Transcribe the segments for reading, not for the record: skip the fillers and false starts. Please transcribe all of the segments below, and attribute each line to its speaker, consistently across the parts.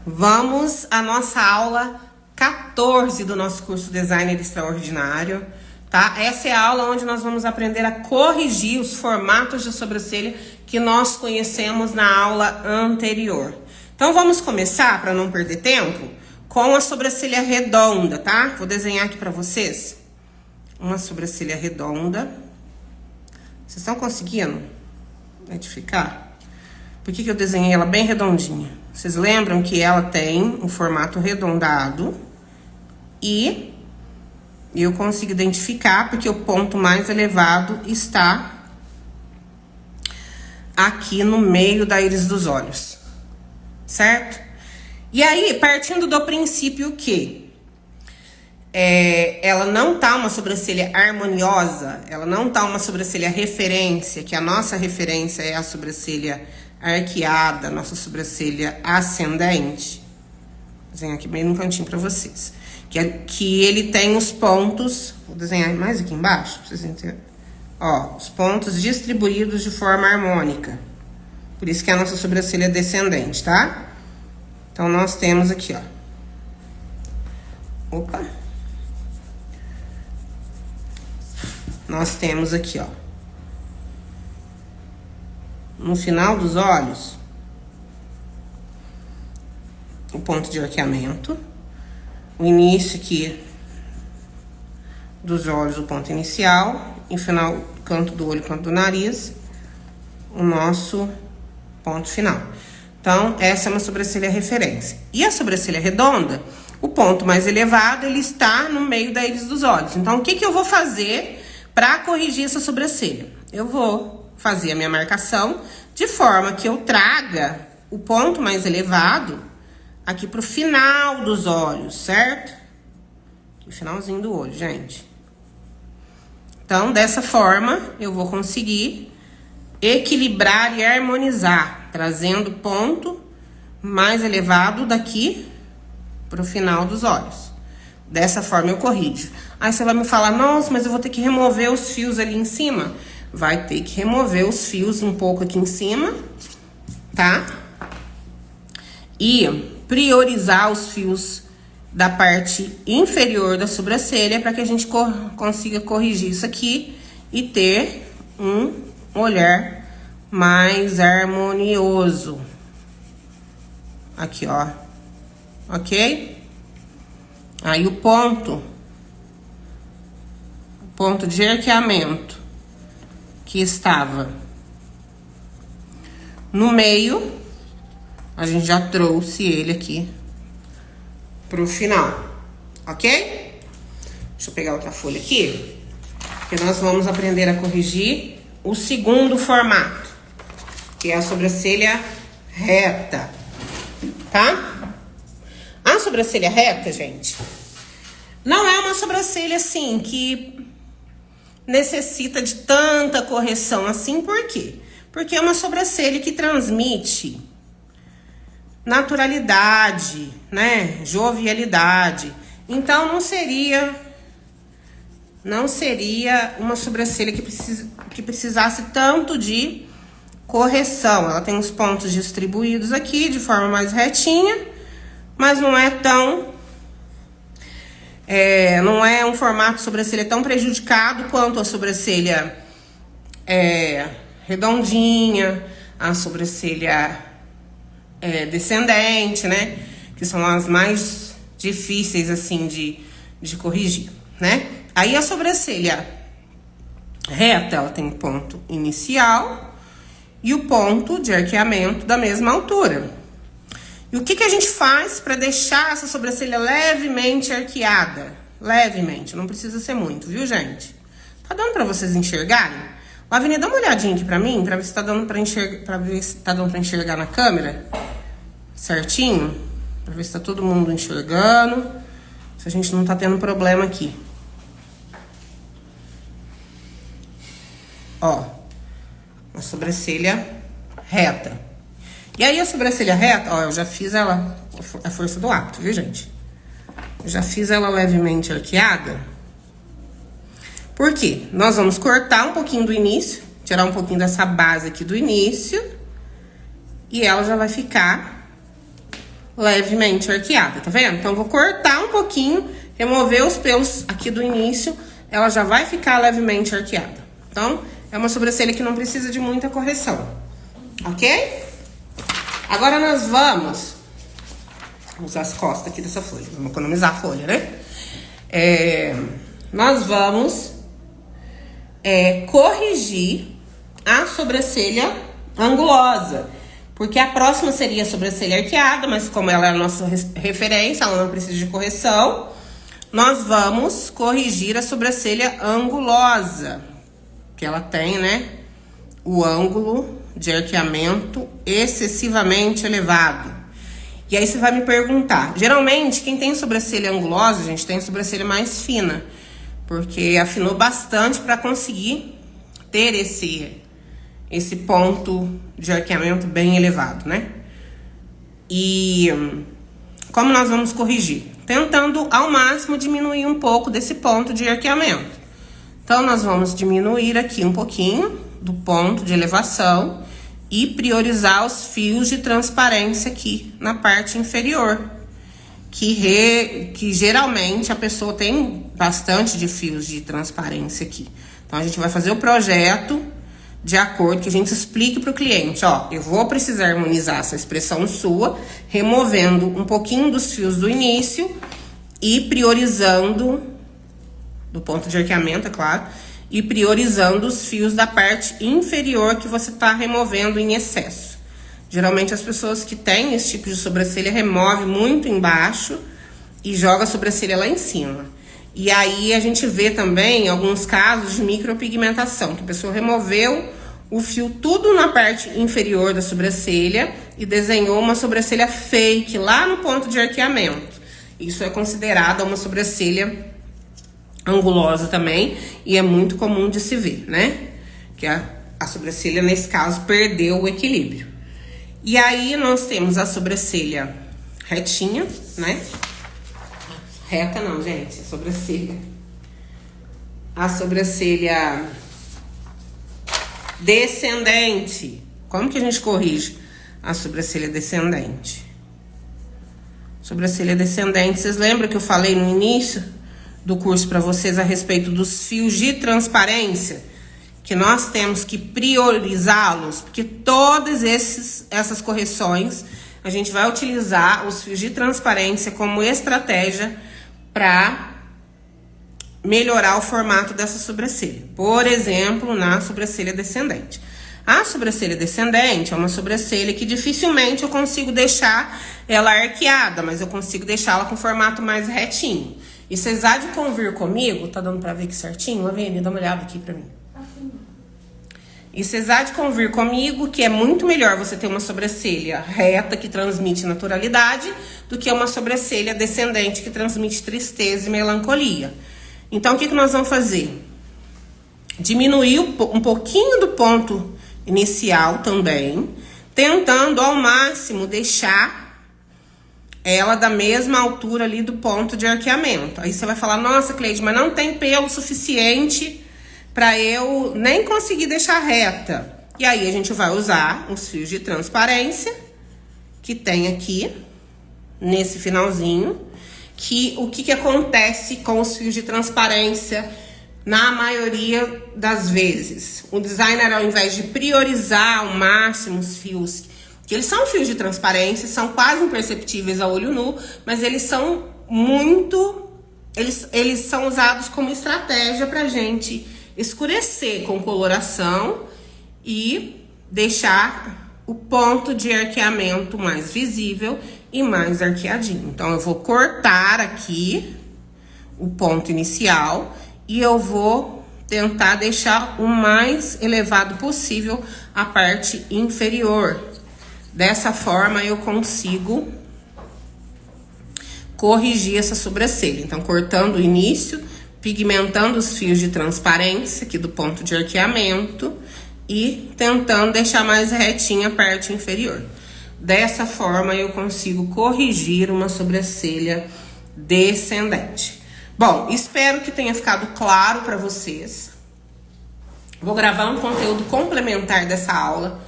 Speaker 1: Vamos à nossa aula 14 do nosso curso Designer Extraordinário, tá? Essa é a aula onde nós vamos aprender a corrigir os formatos de sobrancelha que nós conhecemos na aula anterior. Então vamos começar, para não perder tempo, com a sobrancelha redonda, tá? Vou desenhar aqui para vocês uma sobrancelha redonda. Vocês estão conseguindo identificar? Por que eu desenhei ela bem redondinha? Vocês lembram que ela tem um formato arredondado e eu consigo identificar porque o ponto mais elevado está aqui no meio da íris dos olhos, certo? E aí, partindo do princípio que ela não tá uma sobrancelha harmoniosa, ela não tá uma sobrancelha referência, que a nossa referência é a sobrancelha arqueada, nossa sobrancelha ascendente. Vou desenhar aqui bem no cantinho pra vocês. Que ele tem os pontos, vou desenhar mais aqui embaixo, pra vocês entenderem. Ó, os pontos distribuídos de forma harmônica. Por isso que a nossa sobrancelha é descendente, tá? Então, nós temos aqui, ó. Opa! Nós temos aqui, ó. No final dos olhos, o ponto de arqueamento. O início aqui dos olhos, o ponto inicial. E no final, canto do olho, canto do nariz, o nosso ponto final. Então, essa é uma sobrancelha referência. E a sobrancelha redonda, o ponto mais elevado, ele está no meio da íris dos olhos. Então, o que eu vou fazer para corrigir essa sobrancelha? Eu vou fazer a minha marcação de forma que eu traga o ponto mais elevado aqui pro final dos olhos, certo? Aqui, o finalzinho do olho, gente. Então, dessa forma, eu vou conseguir equilibrar e harmonizar, trazendo o ponto mais elevado daqui pro final dos olhos. Dessa forma, eu corrijo. Aí você vai me falar, nossa, mas eu vou ter que remover os fios ali em cima. Vai ter que remover os fios um pouco aqui em cima, tá? E priorizar os fios da parte inferior da sobrancelha para que a gente consiga corrigir isso aqui e ter um olhar mais harmonioso. Aqui, ó. Ok? Aí o ponto de arqueamento que estava no meio, a gente já trouxe ele aqui pro final, ok? Deixa eu pegar outra folha aqui, que nós vamos aprender a corrigir o segundo formato, que é a sobrancelha reta, tá? A sobrancelha reta, gente, não é uma sobrancelha assim que necessita de tanta correção assim, por quê? Porque é uma sobrancelha que transmite naturalidade, né? Jovialidade. Então, não seria uma sobrancelha que precisasse tanto de correção. Ela tem os pontos distribuídos aqui de forma mais retinha, mas não é tão... não é um formato de sobrancelha tão prejudicado quanto a sobrancelha redondinha, a sobrancelha descendente, né? Que são as mais difíceis, assim, de corrigir, né? Aí a sobrancelha reta, ela tem o ponto inicial e o ponto de arqueamento da mesma altura. E o que a gente faz para deixar essa sobrancelha levemente arqueada? Levemente, não precisa ser muito, viu, gente? Tá dando para vocês enxergarem? Ó, Avenida, dá uma olhadinha aqui pra mim, pra ver se tá dando pra enxergar, na câmera certinho, pra ver se tá todo mundo enxergando, se a gente não tá tendo problema aqui. Ó, uma sobrancelha reta. E aí a sobrancelha reta, ó, eu já fiz ela, a força do hábito, viu, gente? Eu já fiz ela levemente arqueada. Por quê? Nós vamos cortar um pouquinho do início, tirar um pouquinho dessa base aqui do início, e ela já vai ficar levemente arqueada, tá vendo? Então, eu vou cortar um pouquinho, remover os pelos aqui do início, ela já vai ficar levemente arqueada. Então, é uma sobrancelha que não precisa de muita correção, ok? Agora, nós vamos usar as costas aqui dessa folha, vamos economizar a folha, né? Nós vamos corrigir a sobrancelha angulosa, porque a próxima seria a sobrancelha arqueada, mas como ela é a nossa referência, ela não precisa de correção, nós vamos corrigir a sobrancelha angulosa, que ela tem, né, o ângulo de arqueamento excessivamente elevado. E aí você vai me perguntar, geralmente quem tem sobrancelha angulosa, gente, tem sobrancelha mais fina, porque afinou bastante para conseguir ter esse ponto de arqueamento bem elevado, né? E como nós vamos corrigir? Tentando ao máximo diminuir um pouco desse ponto de arqueamento. Então, nós vamos diminuir aqui um pouquinho do ponto de elevação e priorizar os fios de transparência aqui na parte inferior. Que geralmente a pessoa tem bastante de fios de transparência aqui. Então, a gente vai fazer o projeto de acordo que a gente explique para o cliente, ó, eu vou precisar harmonizar essa expressão sua, removendo um pouquinho dos fios do início e priorizando, do ponto de arqueamento, é claro, e priorizando os fios da parte inferior que você está removendo em excesso. Geralmente as pessoas que têm esse tipo de sobrancelha removem muito embaixo e joga a sobrancelha lá em cima. E aí a gente vê também alguns casos de micropigmentação, que a pessoa removeu o fio tudo na parte inferior da sobrancelha e desenhou uma sobrancelha fake lá no ponto de arqueamento. Isso é considerado uma sobrancelha angulosa também e é muito comum de se ver, né? Que a sobrancelha, nesse caso, perdeu o equilíbrio. E aí nós temos a sobrancelha retinha, né? Reta não, gente, sobrancelha. A sobrancelha descendente. Como que a gente corrige a sobrancelha descendente? Sobrancelha descendente, vocês lembram que eu falei no início do curso para vocês a respeito dos fios de transparência? Que nós temos que priorizá-los, porque todas essas correções, a gente vai utilizar os fios de transparência como estratégia para melhorar o formato dessa sobrancelha. Por exemplo, na sobrancelha descendente. A sobrancelha descendente é uma sobrancelha que dificilmente eu consigo deixar ela arqueada, mas eu consigo deixá-la com formato mais retinho. E vocês há de convir comigo, tá dando pra ver aqui certinho? Lavene, dá uma olhada aqui pra mim. E vocês há de convir comigo que é muito melhor você ter uma sobrancelha reta, que transmite naturalidade, do que uma sobrancelha descendente, que transmite tristeza e melancolia. Então, o que nós vamos fazer? Diminuir um pouquinho do ponto inicial também, tentando ao máximo deixar ela da mesma altura ali do ponto de arqueamento. Aí você vai falar, nossa, Cleide, mas não tem pelo suficiente para eu nem conseguir deixar reta. E aí a gente vai usar os fios de transparência que tem aqui, nesse finalzinho, que o que acontece com os fios de transparência na maioria das vezes? O designer, ao invés de priorizar ao máximo os fios, que eles são fios de transparência, são quase imperceptíveis a olho nu, mas eles são muito... Eles são usados como estratégia pra gente escurecer com coloração e deixar o ponto de arqueamento mais visível e mais arqueadinho. Então, eu vou cortar aqui o ponto inicial e eu vou tentar deixar o mais elevado possível a parte inferior. Dessa forma, eu consigo corrigir essa sobrancelha. Então, cortando o início, pigmentando os fios de transparência aqui do ponto de arqueamento e tentando deixar mais retinha a parte inferior. Dessa forma, eu consigo corrigir uma sobrancelha descendente. Bom, espero que tenha ficado claro para vocês. Vou gravar um conteúdo complementar dessa aula,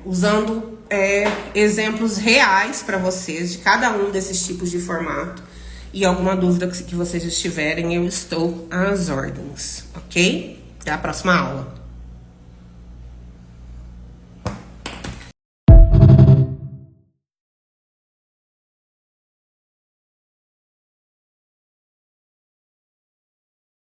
Speaker 1: usando exemplos reais para vocês de cada um desses tipos de formato. E alguma dúvida que vocês tiverem, eu estou às ordens, ok? Até a próxima aula.